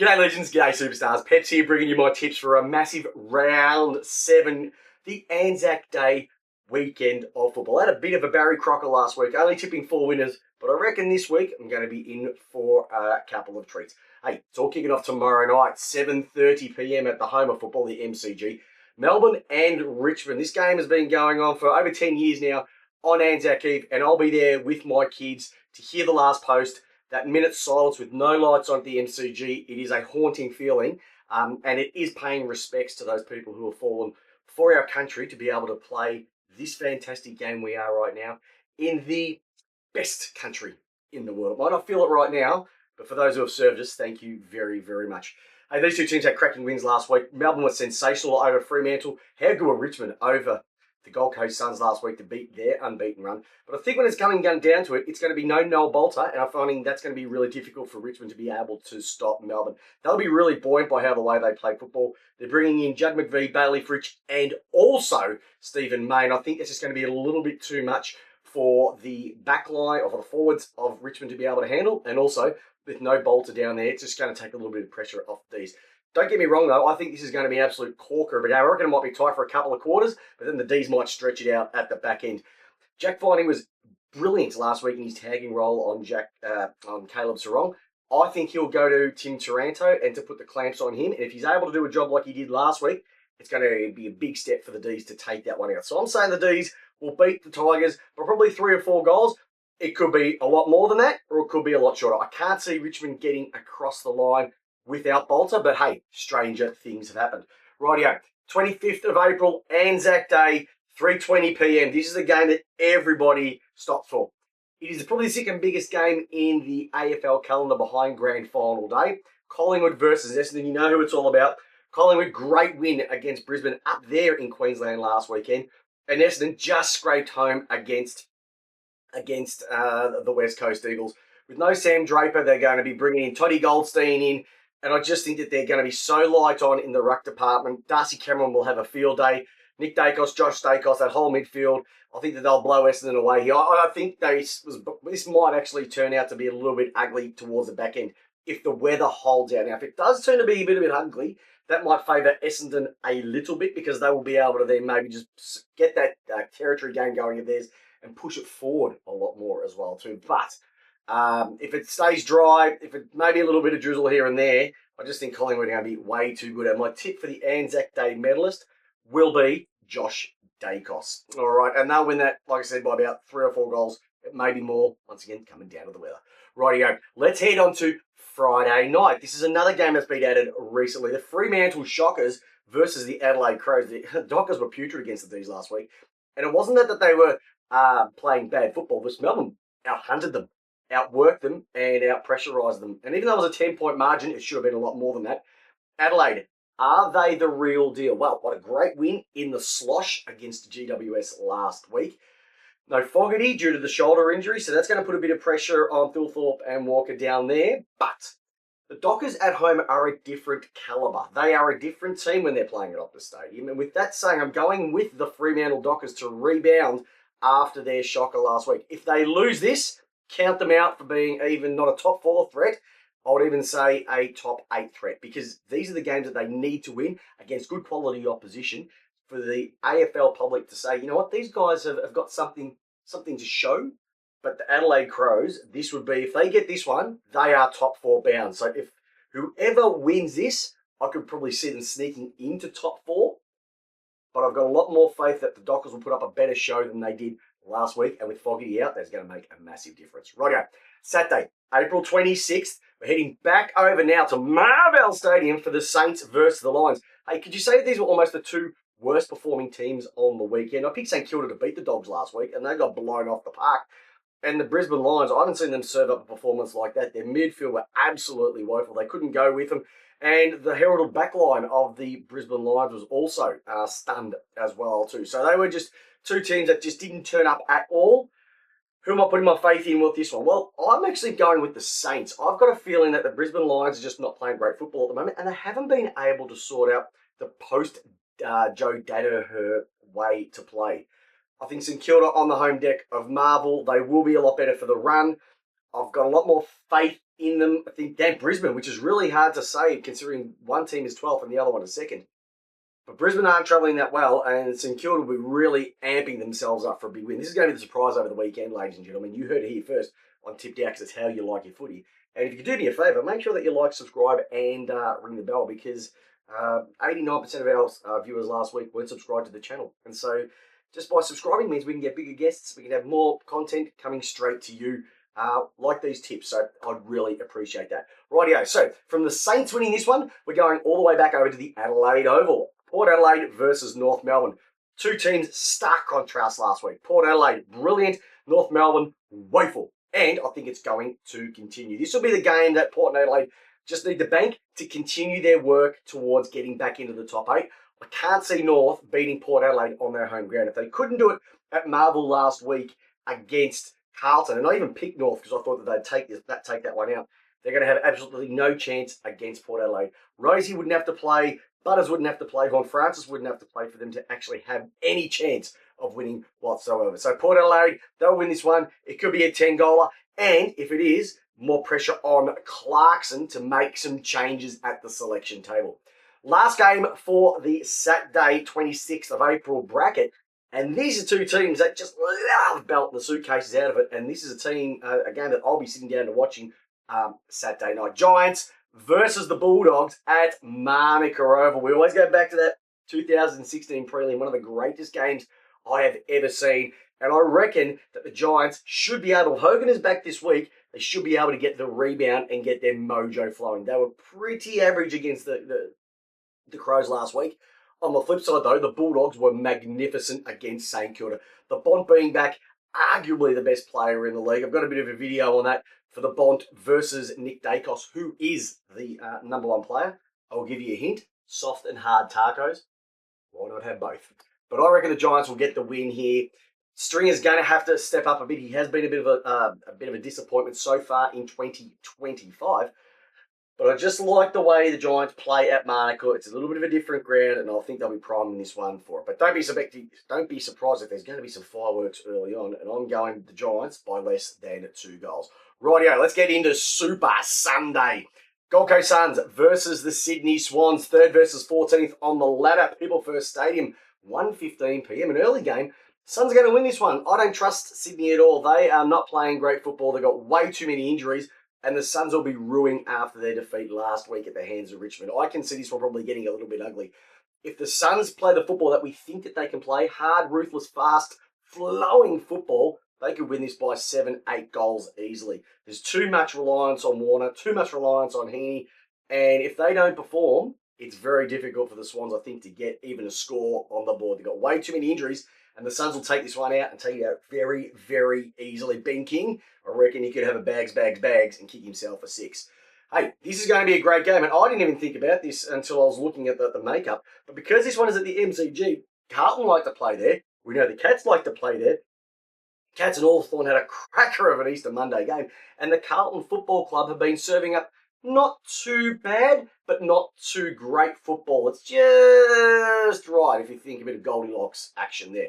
G'day legends, g'day superstars. Peps here bringing you my tips for a massive round 7, the Anzac Day weekend of football. I had a bit of a Barry Crocker last week, only tipping 4 winners, but I reckon this week I'm going to be in for a couple of treats. Hey, it's all kicking off tomorrow night, 7:30 p.m. at the home of football, the MCG. Melbourne and Richmond. This game has been going on for over 10 years now on Anzac Eve, and I'll be there with my kids to hear the last post. That minute's silence with no lights on at the MCG, it is a haunting feeling, and it is paying respects to those people who have fallen for our country to be able to play this fantastic game we are right now in the best country in the world. Might not feel it right now, but for those who have served us, thank you very, very much. Hey, these two teams had cracking wins last week. Melbourne was sensational over Fremantle. How good were Richmond over the Gold Coast Suns last week to beat their unbeaten run? But I think when it's coming down to it, it's going to be no Noel Bolter, and I'm finding that's going to be really difficult for Richmond to be able to stop Melbourne. They'll be really buoyant by how the way they play football. They're bringing in Judd McVie, Bailey Fritsch, and also Stephen May. And I think it's just going to be a little bit too much for the back line, or for the forwards of Richmond to be able to handle. And also, with no Bolter down there, it's just going to take a little bit of pressure off these. Don't get me wrong, though. I think this is going to be an absolute corker. But I reckon it might be tight for a couple of quarters, but then the D's might stretch it out at the back end. Jack Viney was brilliant last week in his tagging role on Caleb Sarong. I think he'll go to Tim Taranto and to put the clamps on him. And if he's able to do a job like he did last week, it's going to be a big step for the D's to take that one out. So I'm saying the D's will beat the Tigers by probably 3 or 4 goals. It could be a lot more than that, or it could be a lot shorter. I can't see Richmond getting across the line without Bolter, but hey, stranger things have happened. Rightio, 25th of April, Anzac Day, 3:20 p.m. This is a game that everybody stops for. It is probably the second biggest game in the AFL calendar behind Grand Final Day. Collingwood versus Essendon, you know who it's all about. Collingwood, great win against Brisbane up there in Queensland last weekend. And Essendon just scraped home against the West Coast Eagles. With no Sam Draper, they're going to be bringing in Toddy Goldstein in. And I just think that they're going to be so light on in the ruck department. Darcy Cameron will have a field day. Nick Dacos, Josh Dacos, that whole midfield. I think that they'll blow Essendon away here. I think this might actually turn out to be a little bit ugly towards the back end if the weather holds out. Now, if it does turn to be a bit ugly, that might favour Essendon a little bit because they will be able to then maybe just get that territory game going of theirs and push it forward a lot more as well too. But if it stays dry, if it maybe a little bit of drizzle here and there, I just think Collingwood are going to be way too good. And my tip for the Anzac Day medalist will be Josh Dacos. All right, and they'll win that, like I said, by about 3 or 4 goals. It may be more, once again, coming down to the weather. Rightio, let's head on to Friday night. This is another game that's been added recently. The Fremantle Shockers versus the Adelaide Crows. The Dockers were putrid against the D's last week. And it wasn't that they were playing bad football. This Melbourne out-hunted them, outworked them, and out-pressurised them. And even though it was a 10-point margin, it should have been a lot more than that. Adelaide, are they the real deal? Well, what a great win in the slosh against GWS last week. No Fogarty due to the shoulder injury, so that's going to put a bit of pressure on Thilthorpe and Walker down there. But the Dockers at home are a different calibre. They are a different team when they're playing at Optus Stadium. And with that saying, I'm going with the Fremantle Dockers to rebound after their shocker last week. If they lose this, count them out for being even not a top 4 threat. I would even say a top 8 threat, because these are the games that they need to win against good quality opposition for the AFL public to say, you know what, these guys have got something to show. But the Adelaide Crows, this would be, if they get this one, they are top 4 bound. So if whoever wins this, I could probably see them sneaking into top 4. But I've got a lot more faith that the Dockers will put up a better show than they did last week. And with Fogarty out, that's going to make a massive difference. Rightio, Saturday, April 26th. We're heading back over now to Marvell Stadium for the Saints versus the Lions. Hey, could you say that these were almost the 2 worst performing teams on the weekend? I picked St Kilda to beat the Dogs last week, and they got blown off the park. And the Brisbane Lions, I haven't seen them serve up a performance like that. Their midfield were absolutely woeful. They couldn't go with them. And the heralded backline of the Brisbane Lions was also stunned as well too. So they were just 2 teams that just didn't turn up at all. Who am I putting my faith in with this one? Well, I'm actually going with the Saints. I've got a feeling that the Brisbane Lions are just not playing great football at the moment, and they haven't been able to sort out the post-Joe Danaher way to play. I think St Kilda on the home deck of Marvel, they will be a lot better for the run. I've got a lot more faith in them. I think Brisbane, which is really hard to say considering one team is 12th and the other one is second. But Brisbane aren't travelling that well, and St Kilda will be really amping themselves up for a big win. This is going to be the surprise over the weekend, ladies and gentlemen. You heard it here first on Tipped Out because it's how you like your footy. And if you could do me a favour, make sure that you like, subscribe, and ring the bell because 89% of our viewers last week weren't subscribed to the channel. And so just by subscribing means we can get bigger guests, we can have more content coming straight to you like these tips. So I'd really appreciate that. Rightio, so from the Saints winning this one, we're going all the way back over to the Adelaide Oval. Port Adelaide versus North Melbourne. Two teams, stark contrast last week. Port Adelaide, brilliant. North Melbourne, woeful. And I think it's going to continue. This will be the game that Port Adelaide just need to bank to continue their work towards getting back into the top 8. I can't see North beating Port Adelaide on their home ground. If they couldn't do it at Marvel last week against Carlton, and I even picked North because I thought that they'd take that one out, they're going to have absolutely no chance against Port Adelaide. Rosie wouldn't have to play. Butters wouldn't have to play. Von Francis wouldn't have to play for them to actually have any chance of winning whatsoever. So Port Adelaide, they'll win this one. It could be a 10-goaler. And if it is, more pressure on Clarkson to make some changes at the selection table. Last game for the Saturday, 26th of April bracket. And these are two teams that just love belting the suitcases out of it. And this is a game that I'll be sitting down and watching Saturday night. Giants versus the Bulldogs at Manuka Oval. We always go back to that 2016 prelim, one of the greatest games I have ever seen. And I reckon that the Giants should be able, Hogan is back this week, they should be able to get the rebound and get their mojo flowing. They were pretty average against the Crows last week. On the flip side, though, the Bulldogs were magnificent against St Kilda. The Bont being back, arguably the best player in the league. I've got a bit of a video on that for the Bont versus Nick Dacos, who is the number one player. I'll give you a hint. Soft and hard tacos. Why not have both? But I reckon the Giants will get the win here. Stringer's going to have to step up a bit. He has been a bit of a disappointment so far in 2025. But I just like the way the Giants play at Manuka. It's a little bit of a different ground, and I think they'll be priming this one for it. But don't be surprised if there's going to be some fireworks early on, and I'm going the Giants by less than 2 goals. Rightio, let's get into Super Sunday. Gold Coast Suns versus the Sydney Swans, 3rd versus 14th on the ladder. People First Stadium, 1:15 p.m. An early game. Suns are going to win this one. I don't trust Sydney at all. They are not playing great football. They've got way too many injuries, and the Suns will be ruined after their defeat last week at the hands of Richmond. I can see this one probably getting a little bit ugly. If the Suns play the football that we think that they can play, hard, ruthless, fast, flowing football, they could win this by 7-8 goals easily. There's too much reliance on Warner, too much reliance on Heaney, and if they don't perform, it's very difficult for the Swans, I think, to get even a score on the board. They've got way too many injuries, and the Suns will take this one out and take it out very, very easily. Ben King, I reckon he could have a bags, and kick himself a 6. Hey, this is going to be a great game, and I didn't even think about this until I was looking at the makeup. But because this one is at the MCG, Carlton like to play there. We know the Cats like to play there. Cats and Hawthorn had a cracker of an Easter Monday game, and the Carlton Football Club have been serving up not too bad, but not too great football. It's just right if you think a bit of Goldilocks action there.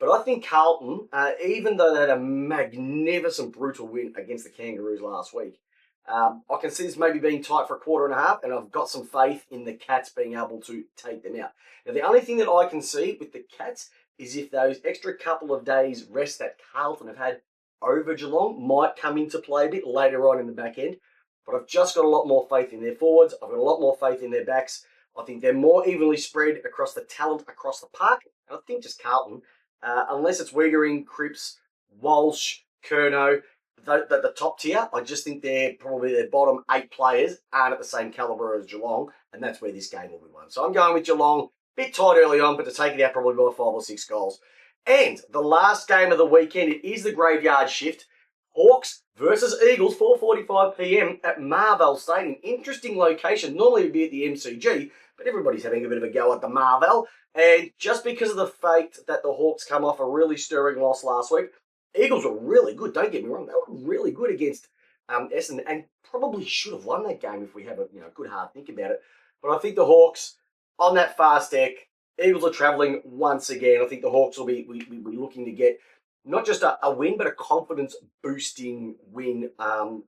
But I think Carlton, even though they had a magnificent, brutal win against the Kangaroos last week, I can see this maybe being tight for a quarter and a half, and I've got some faith in the Cats being able to take them out. Now, the only thing that I can see with the Cats is if those extra couple of days rest that Carlton have had over Geelong might come into play a bit later on in the back end. But I've just got a lot more faith in their forwards. I've got a lot more faith in their backs. I think they're more evenly spread across the talent across the park. And I think just Carlton, unless it's Wiegering, Cripps, Walsh, Curnow, the top tier, I just think they're probably their bottom 8 players aren't at the same calibre as Geelong. And that's where this game will be won. So I'm going with Geelong. Bit tight early on, but to take it out probably by 5 or 6 goals. And the last game of the weekend, it is the graveyard shift. Hawks versus Eagles, 4:45 p.m. at Marvel Stadium. Interesting location. Normally it would be at the MCG, but everybody's having a bit of a go at the Marvel. And just because of the fact that the Hawks come off a really stirring loss last week, Eagles were really good. Don't get me wrong. They were really good against Essendon and probably should have won that game if we have a good hard think about it. But I think the Hawks, on that fast deck, Eagles are travelling once again. I think the Hawks will be looking to get not just a win, but a confidence boosting win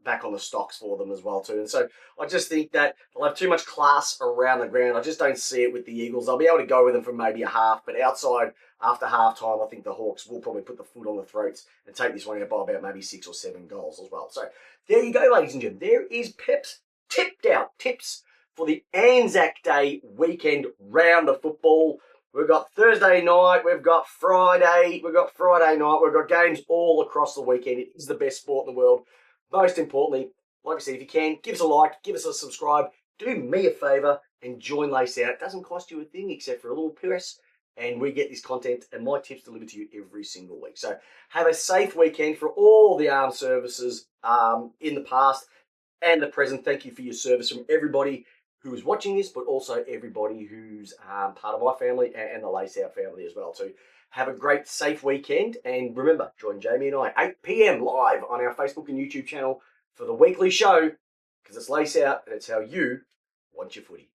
back on the stocks for them as well too. And so I just think that they'll have too much class around the ground. I just don't see it with the Eagles. They'll be able to go with them for maybe a half, but outside after half time, I think the Hawks will probably put the foot on the throats and take this one out by about maybe 6 or 7 goals as well. So there you go, ladies and gentlemen. There is Peps tipped out tips for the Anzac Day weekend round of football. We've got Thursday night, we've got Friday night, we've got games all across the weekend. It is the best sport in the world. Most importantly, like I said, if you can, give us a like, give us a subscribe, do me a favour and join Lace Out. It doesn't cost you a thing except for a little press, and we get this content and my tips delivered to you every single week. So have a safe weekend for all the armed services in the past and the present. Thank you for your service from everybody who is watching this, but also everybody who's part of my family and the Lace Out family as well too. Have a great, safe weekend, and remember, join Jamie and I 8 p.m. live on our Facebook and YouTube channel for the weekly show, because it's Lace Out and it's how you want your footy.